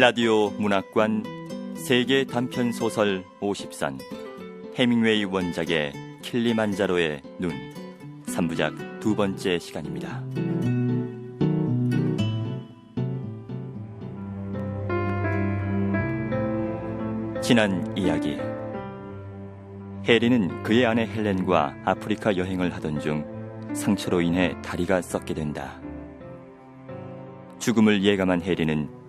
라디오 문학관 세계 단편소설 50선 해밍웨이 원작의 킬리만자로의 눈 3부작 두 번째 시간입니다. 지난 이야기, 해리는 그의 아내 헬렌과 아프리카 여행을 하던 중 상처로 인해 다리가 썩게 된다. 죽음을 예감한 해리는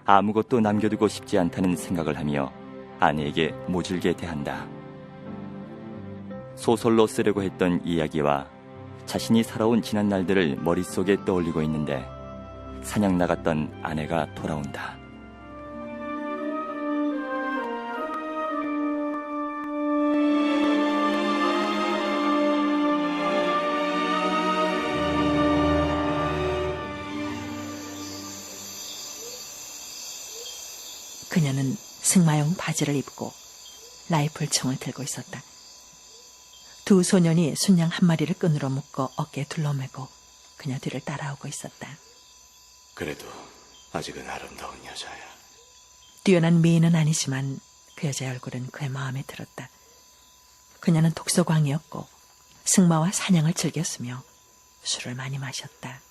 아무것도 남겨두고 싶지 않다는 생각을 하며 아내에게 모질게 대한다. 소설로 쓰려고 했던 이야기와 자신이 살아온 지난 날들을 머릿속에 떠올리고 있는데 사냥 나갔던 아내가 돌아온다. 그녀는 승마용 바지를 입고 라이플총을 들고 있었다. 두 소년이 순양 한 마리를 끈으로 묶어 어깨에 둘러매고 그녀 뒤를 따라오고 있었다. 그래도 아직은 아름다운 여자야. 뛰어난 미인은 아니지만 그 여자의 얼굴은 그의 마음에 들었다. 그녀는 독서광이었고 승마와 사냥을 즐겼으며 술을 많이 마셨다.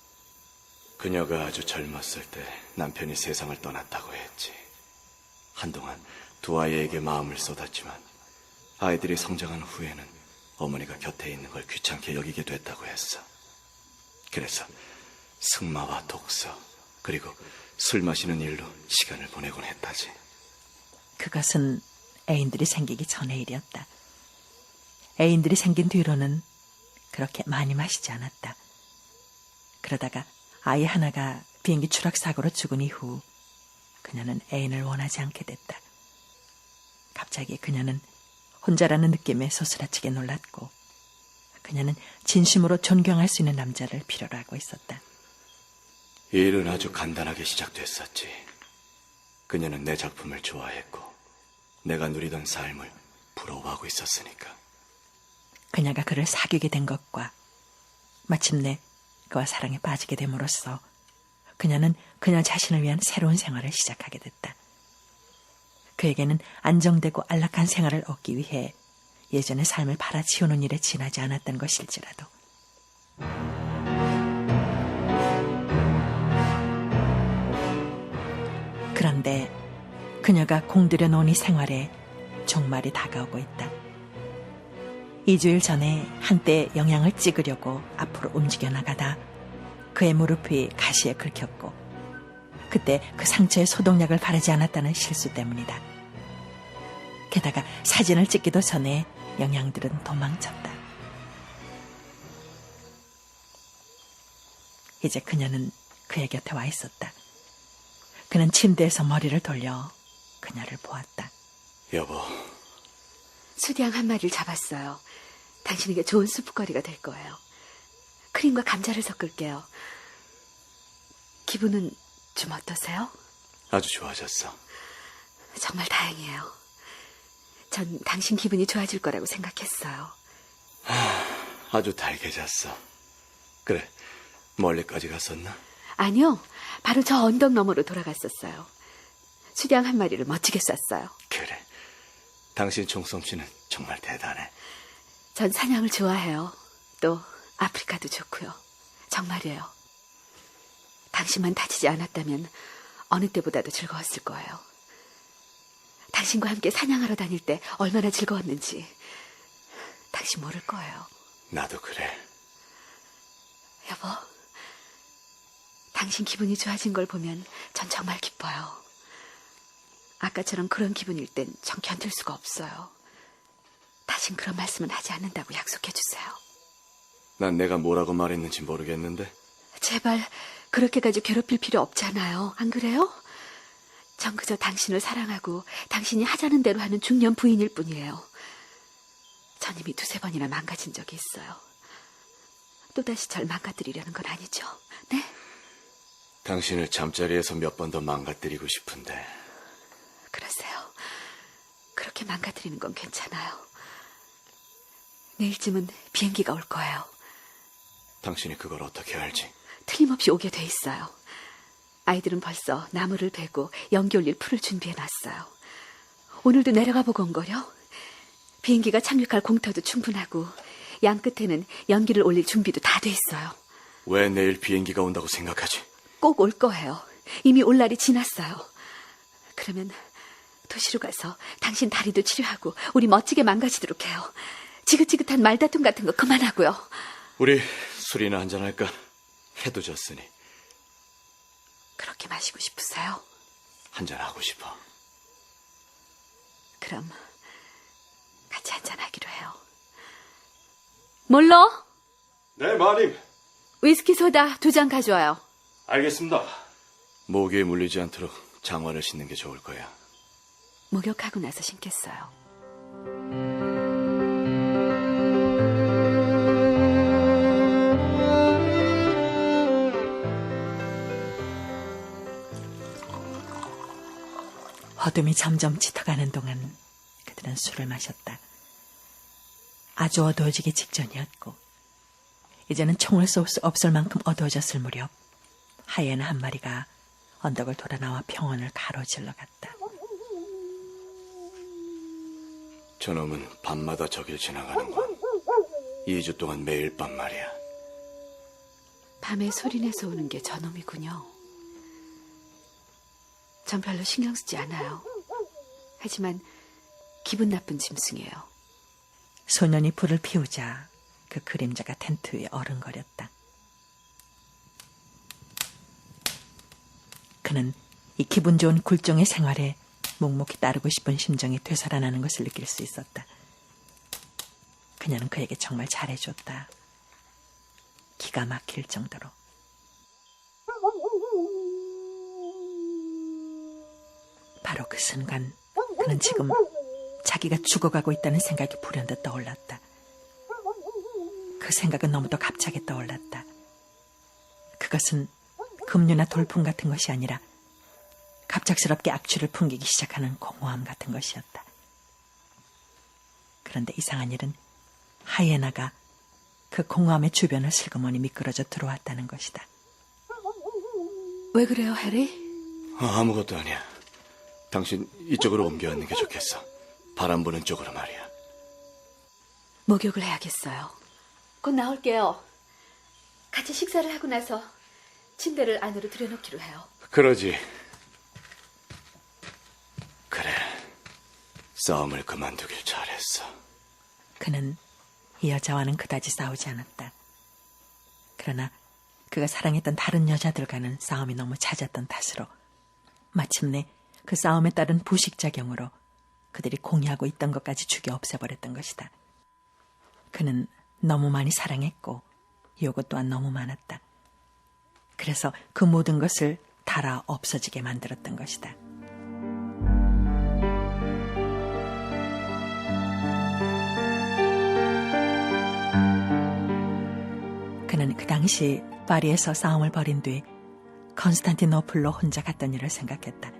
그녀가 아주 젊었을 때 남편이 세상을 떠났다고 했지. 한동안 두 아이에게 마음을 쏟았지만 아이들이 성장한 후에는 어머니가 곁에 있는 걸 귀찮게 여기게 됐다고 했어. 그래서 승마와 독서 그리고 술 마시는 일로 시간을 보내곤 했다지. 그것은 애인들이 생기기 전의 일이었다. 애인들이 생긴 뒤로는 그렇게 많이 마시지 않았다. 그러다가 아이 하나가 비행기 추락사고로 죽은 이후 그녀는 애인을 원하지 않게 됐다. 갑자기 그녀는 혼자라는 느낌에 소스라치게 놀랐고 그녀는 진심으로 존경할 수 있는 남자를 필요로 하고 있었다. 이 일은 아주 간단하게 시작됐었지. 그녀는 내 작품을 좋아했고 내가 누리던 삶을 부러워하고 있었으니까. 그녀가 그를 사귀게 된 것과 마침내 그와 사랑에 빠지게 됨으로써 그녀는 그녀 자신을 위한 새로운 생활을 시작하게 됐다. 그에게는 안정되고 안락한 생활을 얻기 위해 예전의 삶을 팔아치우는 일에 지나지 않았던 것일지라도 그런데 그녀가 공들여 놓은 이 생활에 종말이 다가오고 있다. 2주일 전에 한때 영양을 찍으려고 앞으로 움직여 나가다 그의 무릎이 가시에 긁혔고 그때 그 상처에 소독약을 바르지 않았다는 실수 때문이다. 게다가 사진을 찍기도 전에 영양들은 도망쳤다. 이제 그녀는 그의 곁에 와 있었다. 그는 침대에서 머리를 돌려 그녀를 보았다. 여보. 수디양 한 마리를 잡았어요. 당신에게 좋은 수프거리가 될 거예요. 크림과 감자를 섞을게요. 기분은 좀 어떠세요? 아주 좋아졌어. 정말 다행이에요. 전 당신 기분이 좋아질 거라고 생각했어요. 아주 달게 잤어. 그래, 멀리까지 갔었나? 아니요, 바로 저 언덕 너머로 돌아갔었어요. 수디양 한 마리를 멋지게 쐈어요. 그래, 당신 총솜씨는 정말 대단해. 전 사냥을 좋아해요. 또 아프리카도 좋고요. 정말이에요. 당신만 다치지 않았다면 어느 때보다도 즐거웠을 거예요. 당신과 함께 사냥하러 다닐 때 얼마나 즐거웠는지 당신 모를 거예요. 나도 그래. 여보, 당신 기분이 좋아진 걸 보면 전 정말 기뻐요. 아까처럼 그런 기분일 땐 전 견딜 수가 없어요. 다신 그런 말씀은 하지 않는다고 약속해 주세요. 난 내가 뭐라고 말했는지 모르겠는데. 제발 그렇게까지 괴롭힐 필요 없잖아요. 안 그래요? 전 그저 당신을 사랑하고 당신이 하자는 대로 하는 중년 부인일 뿐이에요. 전 이미 2-3번이나 망가진 적이 있어요. 또다시 절 망가뜨리려는 건 아니죠? 네? 당신을 잠자리에서 몇 번 더 망가뜨리고 싶은데. 그러세요. 그렇게 망가뜨리는 건 괜찮아요. 내일쯤은 비행기가 올 거예요. 당신이 그걸 어떻게 알지? 틀림없이 오게 돼 있어요. 아이들은 벌써 나무를 베고 연기 올릴 풀을 준비해놨어요. 오늘도 내려가 보고 온 거려. 비행기가 착륙할 공터도 충분하고 양 끝에는 연기를 올릴 준비도 다 돼 있어요. 왜 내일 비행기가 온다고 생각하지? 꼭 올 거예요. 이미 올 날이 지났어요. 그러면 도시로 가서 당신 다리도 치료하고 우리 멋지게 망가지도록 해요. 지긋지긋한 말다툼 같은 거 그만하고요. 우리 술이나 한잔할까? 해도 졌으니 그렇게 마시고 싶으세요? 한잔하고 싶어. 그럼 같이 한잔하기로 해요. 몰로? 네, 마님. 위스키 소다 2잔 가져와요. 알겠습니다. 모기에 물리지 않도록 장화를 신는 게 좋을 거야. 목욕하고 나서 신겠어요. 어둠이 점점 짙어가는 동안 그들은 술을 마셨다. 아주 어두워지기 직전이었고 이제는 총을 쏠 수 없을 만큼 어두워졌을 무렵 하이에나 한 마리가 언덕을 돌아 나와 평원을 가로질러 갔다. 저놈은 밤마다 저길 지나가는군. 2주 동안 매일 밤 말이야. 밤에 소리내서 오는 게 저놈이군요. 전 별로 신경 쓰지 않아요. 하지만 기분 나쁜 짐승이에요. 소년이 불을 피우자 그 그림자가 텐트 위에 어른거렸다. 그는 이 기분 좋은 굴종의 생활에 묵묵히 따르고 싶은 심정이 되살아나는 것을 느낄 수 있었다. 그녀는 그에게 정말 잘해줬다. 기가 막힐 정도로. 바로 그 순간 그는 지금 자기가 죽어가고 있다는 생각이 불현듯 떠올랐다. 그 생각은 너무도 갑자기 떠올랐다. 그것은 급류나 돌풍 같은 것이 아니라 갑작스럽게 악취를 풍기기 시작하는 공허함 같은 것이었다. 그런데 이상한 일은 하이에나가 그 공허함의 주변을 슬그머니 미끄러져 들어왔다는 것이다. 왜 그래요, 해리? 아무것도 아니야. 당신 이쪽으로 옮겨왔는 게 좋겠어. 바람 부는 쪽으로 말이야. 목욕을 해야겠어요. 곧 나올게요. 같이 식사를 하고 나서 침대를 안으로 들여놓기로 해요. 그러지. 그래. 싸움을 그만두길 잘했어. 그는 이 여자와는 그다지 싸우지 않았다. 그러나 그가 사랑했던 다른 여자들과는 싸움이 너무 잦았던 탓으로 마침내 그 싸움에 따른 부식작용으로 그들이 공유하고 있던 것까지 죽여 없애버렸던 것이다. 그는 너무 많이 사랑했고 요구 또한 너무 많았다. 그래서 그 모든 것을 달아 없어지게 만들었던 것이다. 그는 그 당시 파리에서 싸움을 벌인 뒤 컨스탄티노플로 혼자 갔던 일을 생각했다.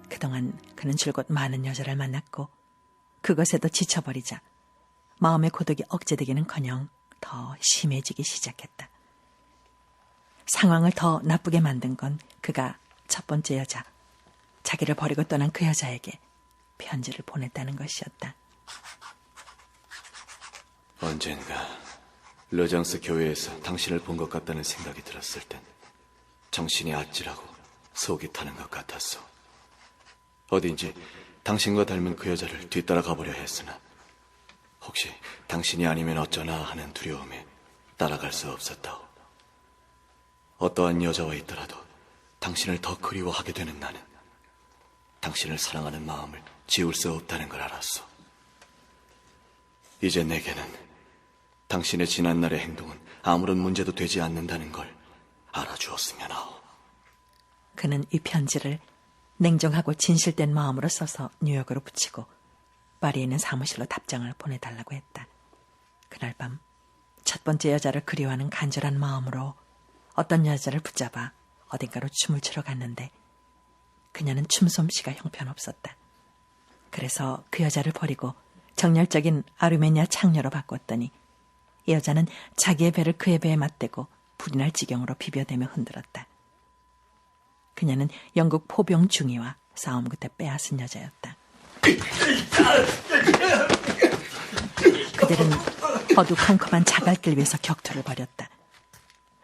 그동안 그는 줄곧 많은 여자를 만났고 그것에도 지쳐버리자 마음의 고독이 억제되기는커녕 더 심해지기 시작했다. 상황을 더 나쁘게 만든 건 그가 첫 번째 여자, 자기를 버리고 떠난 그 여자에게 편지를 보냈다는 것이었다. 언젠가 르장스 교회에서 당신을 본 것 같다는 생각이 들었을 땐 정신이 아찔하고 속이 타는 것 같았소. 어딘지 당신과 닮은 그 여자를 뒤따라 가보려 했으나 혹시 당신이 아니면 어쩌나 하는 두려움에 따라갈 수 없었다오. 어떠한 여자와 있더라도 당신을 더 그리워하게 되는 나는 당신을 사랑하는 마음을 지울 수 없다는 걸 알았소. 이제 내게는 당신의 지난날의 행동은 아무런 문제도 되지 않는다는 걸 알아주었으면 하오. 그는 이 편지를 냉정하고 진실된 마음으로 써서 뉴욕으로 붙이고 파리에 있는 사무실로 답장을 보내달라고 했다. 그날 밤 첫 번째 여자를 그리워하는 간절한 마음으로 어떤 여자를 붙잡아 어딘가로 춤을 추러 갔는데 그녀는 춤솜씨가 형편없었다. 그래서 그 여자를 버리고 정열적인 아르메니아 창녀로 바꿨더니 이 여자는 자기의 배를 그의 배에 맞대고 불이 날 지경으로 비벼대며 흔들었다. 그녀는 영국 포병 중위와 싸움 끝에 빼앗은 여자였다. 그들은 어두컴컴한 자갈길 위에서 격투를 벌였다.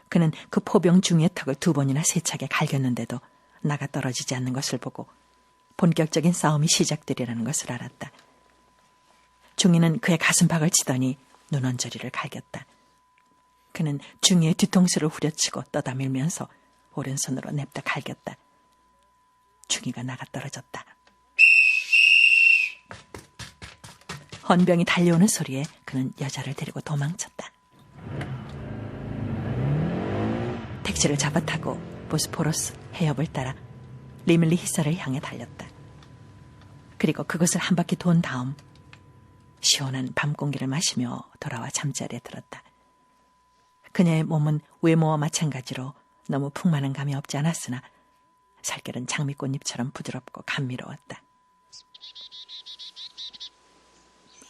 그는 그 포병 중위의 턱을 2번이나 세차게 갈겼는데도 나가 떨어지지 않는 것을 보고 본격적인 싸움이 시작되리라는 것을 알았다. 중위는 그의 가슴팍을 치더니 눈언저리를 갈겼다. 그는 중위의 뒤통수를 후려치고 떠다밀면서 오른손으로 냅다 갈겼다. 중위가 나가 떨어졌다. 헌병이 달려오는 소리에 그는 여자를 데리고 도망쳤다. 택시를 잡아타고 보스포러스 해협을 따라 리밀리 히사를 향해 달렸다. 그리고 그것을 한 바퀴 돈 다음 시원한 밤 공기를 마시며 돌아와 잠자리에 들었다. 그녀의 몸은 외모와 마찬가지로 너무 풍만한 감이 없지 않았으나 살결은 장미꽃잎처럼 부드럽고 감미로웠다.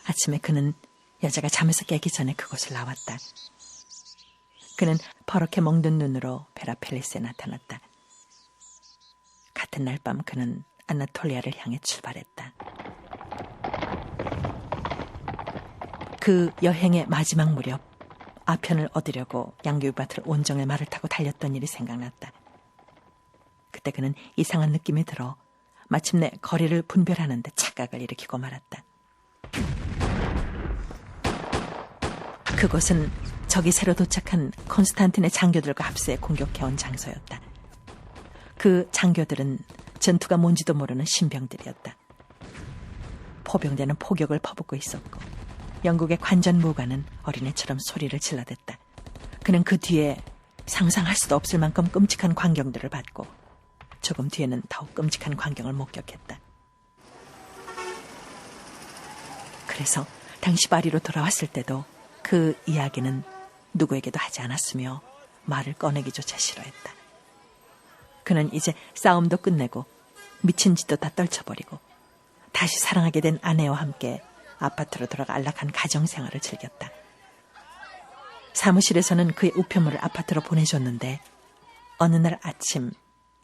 아침에 그는 여자가 잠에서 깨기 전에 그곳을 나왔다. 그는 퍼렇게 멍든 눈으로 베라펠리스에 나타났다. 같은 날 밤 그는 아나톨리아를 향해 출발했다. 그 여행의 마지막 무렵 아편을 얻으려고 양귀밭을 온종일 말을 타고 달렸던 일이 생각났다. 그때 그는 이상한 느낌이 들어 마침내 거리를 분별하는 데 착각을 일으키고 말았다. 그곳은 적이 새로 도착한 콘스탄틴의 장교들과 합세해 공격해온 장소였다. 그 장교들은 전투가 뭔지도 모르는 신병들이었다. 포병대는 포격을 퍼붓고 있었고 영국의 관전무관은 어린애처럼 소리를 질러댔다. 그는 그 뒤에 상상할 수도 없을 만큼 끔찍한 광경들을 봤고 조금 뒤에는 더욱 끔찍한 광경을 목격했다. 그래서 당시 파리로 돌아왔을 때도 그 이야기는 누구에게도 하지 않았으며 말을 꺼내기조차 싫어했다. 그는 이제 싸움도 끝내고 미친 짓도 다 떨쳐버리고 다시 사랑하게 된 아내와 함께 아파트로 돌아가 안락한 가정생활을 즐겼다. 사무실에서는 그의 우편물을 아파트로 보내줬는데 어느 날 아침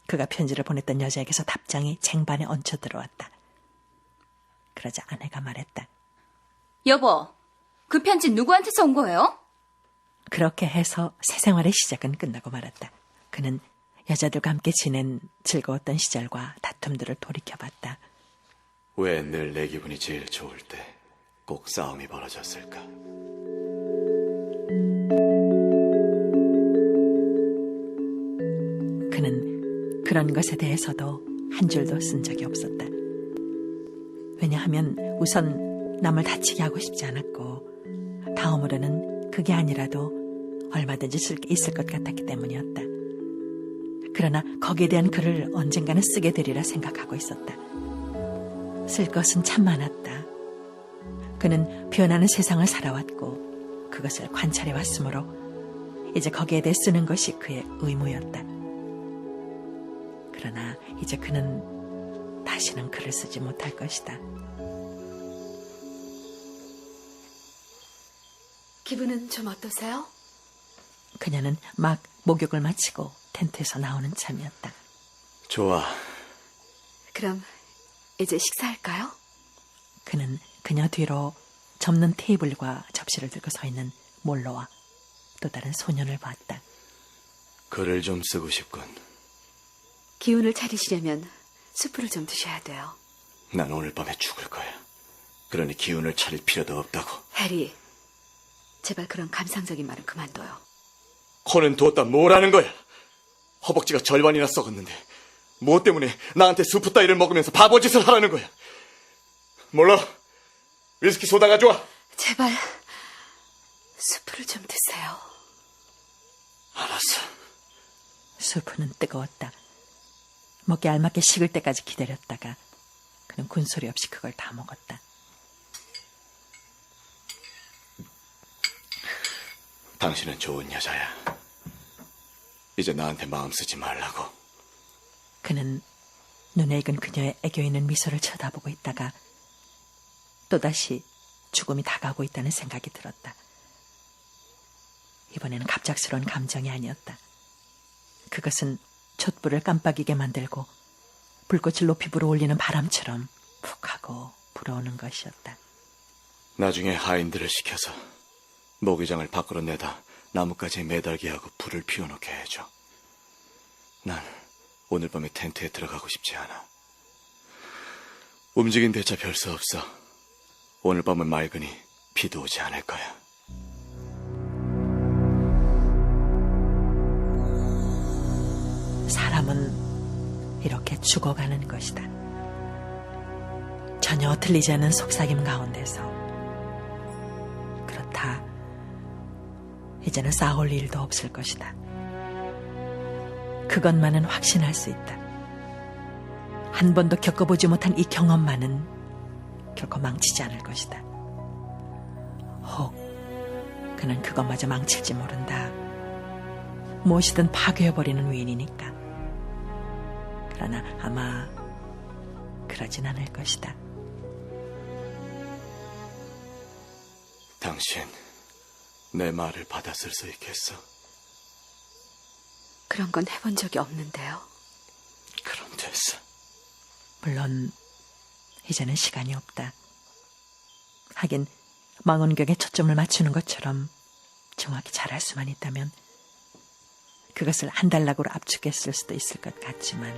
그가 편지를 보냈던 여자에게서 답장이 쟁반에 얹혀 들어왔다. 그러자 아내가 말했다. 여보, 그 편지 누구한테서 온 거예요? 그렇게 해서 새 생활의 시작은 끝나고 말았다. 그는 여자들과 함께 지낸 즐거웠던 시절과 다툼들을 돌이켜봤다. 왜 늘 내 기분이 제일 좋을 때 꼭 싸움이 벌어졌을까? 그는 그런 것에 대해서도 한 줄도 쓴 적이 없었다. 왜냐하면 우선 남을 다치게 하고 싶지 않았고 다음으로는 그게 아니라도 얼마든지 쓸 게 있을 것 같았기 때문이었다. 그러나 거기에 대한 글을 언젠가는 쓰게 되리라 생각하고 있었다. 쓸 것은 참 많았다. 그는 변하는 세상을 살아왔고 그것을 관찰해왔으므로 이제 거기에 대해 쓰는 것이 그의 의무였다. 그러나 이제 그는 다시는 글을 쓰지 못할 것이다. 기분은 좀 어떠세요? 그녀는 막 목욕을 마치고 텐트에서 나오는 참이었다. 좋아. 그럼 이제 식사할까요? 그는 그녀 뒤로 접는 테이블과 접시를 들고 서 있는 몰로와 또 다른 소년을 봤다. 글을 좀 쓰고 싶군. 기운을 차리시려면 수프를 좀 드셔야 돼요. 난 오늘 밤에 죽을 거야. 그러니 기운을 차릴 필요도 없다고. 해리, 제발 그런 감상적인 말은 그만둬요. 코는 뒀다 뭐라는 거야? 허벅지가 절반이나 썩었는데 뭐 때문에 나한테 수프 따위를 먹으면서 바보짓을 하라는 거야? 몰라. 위스키 소다 가져와. 제발 수프를 좀 드세요. 알았어. 수프는 뜨거웠다. 먹기 알맞게 식을 때까지 기다렸다가 그는 군소리 없이 그걸 다 먹었다. 당신은 좋은 여자야. 이제 나한테 마음 쓰지 말라고. 그는 눈에 익은 그녀의 애교 있는 미소를 쳐다보고 있다가 또다시 죽음이 다가오고 있다는 생각이 들었다. 이번에는 갑작스러운 감정이 아니었다. 그것은 촛불을 깜빡이게 만들고 불꽃을 높이 불어올리는 바람처럼 푹 하고 불어오는 것이었다. 나중에 하인들을 시켜서 모기장을 밖으로 내다 나뭇가지에 매달게 하고 불을 피워놓게 해줘. 난 오늘 밤에 텐트에 들어가고 싶지 않아. 움직인 대차 별 수 없어. 오늘 밤은 맑으니 비도 오지 않을 거야. 사람은 이렇게 죽어가는 것이다. 전혀 틀리지 않은 속삭임 가운데서. 그렇다. 이제는 싸울 일도 없을 것이다. 그것만은 확신할 수 있다. 한 번도 겪어보지 못한 이 경험만은 결코 망치지 않을 것이다. 혹 그는 그것마저 망칠지 모른다. 무엇이든 파괴해버리는 위인이니까. 그러나 아마 그러진 않을 것이다. 당신 내 말을 받아쓸 수 있겠어? 그런 건 해본 적이 없는데요. 그럼 됐어. 물론 이제는 시간이 없다. 하긴 망원경에 초점을 맞추는 것처럼 정확히 잘할 수만 있다면 그것을 한 단락으로 압축했을 수도 있을 것 같지만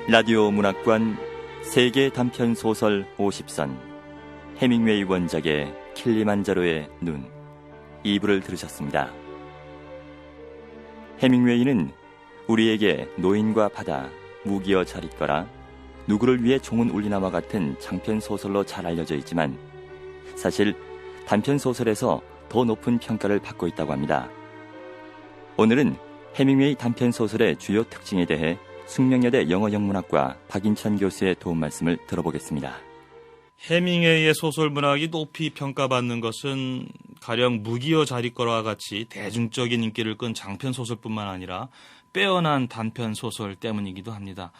라디오 문학관 세계 단편 소설 50선 해밍웨이 원작의 킬리만자로의 눈 2부를 들으셨습니다. 해밍웨이는 우리에게 노인과 바다, 무기여 잘 있거라, 누구를 위해 종은 울리나와 같은 장편 소설로 잘 알려져 있지만 사실 단편 소설에서 더 높은 평가를 받고 있다고 합니다. 오늘은 해밍웨이 단편 소설의 주요 특징에 대해 숙명여대 영어영문학과 박인천 교수의 도움 말씀을 들어보겠습니다. 해밍웨이의 소설 문학이 높이 평가받는 것은 가령 무기여 잘 있거라와 같이 대중적인 인기를 끈 장편 소설뿐만 아니라 빼어난 단편 소설 때문이기도 합니다.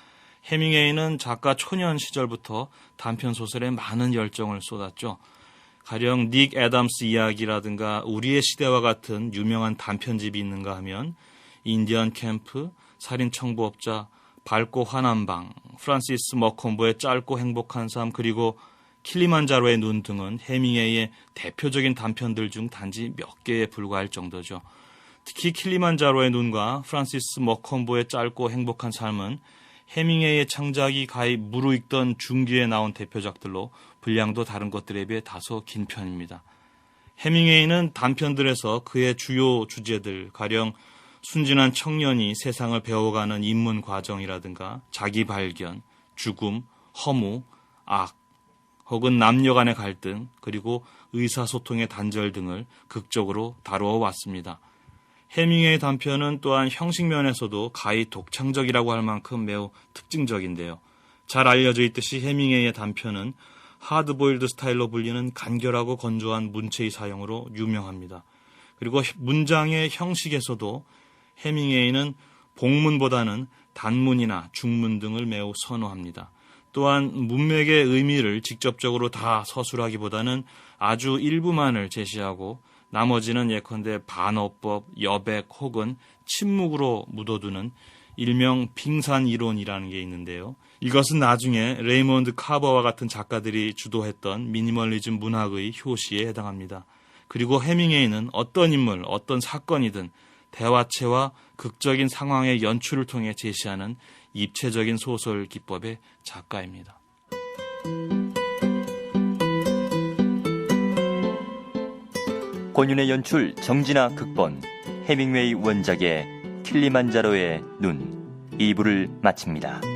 해밍웨이는 작가 초년 시절부터 단편 소설에 많은 열정을 쏟았죠. 가령 닉 애덤스 이야기라든가 우리의 시대와 같은 유명한 단편집이 있는가 하면 인디언 캠프, 살인 청부업자, 밝고 환한 방, 프란시스 머콤보의 짧고 행복한 삶, 그리고 킬리만자로의 눈 등은 해밍웨이의 대표적인 단편들 중 단지 몇 개에 불과할 정도죠. 특히 킬리만자로의 눈과 프란시스 머콤보의 짧고 행복한 삶은 해밍웨이의 창작이 가히 무르익던 중기에 나온 대표작들로 분량도 다른 것들에 비해 다소 긴 편입니다. 해밍웨이는 단편들에서 그의 주요 주제들, 가령 순진한 청년이 세상을 배워가는 입문 과정이라든가 자기 발견, 죽음, 허무, 악, 혹은 남녀 간의 갈등, 그리고 의사소통의 단절 등을 극적으로 다루어 왔습니다. 해밍웨이 단편은 또한 형식 면에서도 가히 독창적이라고 할 만큼 매우 특징적인데요. 잘 알려져 있듯이 해밍웨이의 단편은 하드보일드 스타일로 불리는 간결하고 건조한 문체의 사용으로 유명합니다. 그리고 문장의 형식에서도 해밍웨이는 복문보다는 단문이나 중문 등을 매우 선호합니다. 또한 문맥의 의미를 직접적으로 다 서술하기보다는 아주 일부만을 제시하고 나머지는 예컨대 반어법, 여백 혹은 침묵으로 묻어두는 일명 빙산 이론이라는 게 있는데요. 이것은 나중에 레이몬드 카버와 같은 작가들이 주도했던 미니멀리즘 문학의 효시에 해당합니다. 그리고 해밍웨이는 어떤 인물, 어떤 사건이든 대화체와 극적인 상황의 연출을 통해 제시하는 입체적인 소설 기법의 작가입니다. 권윤의 연출, 정진아 극본, 해밍웨이 원작의 킬리만자로의 눈 2부를 마칩니다.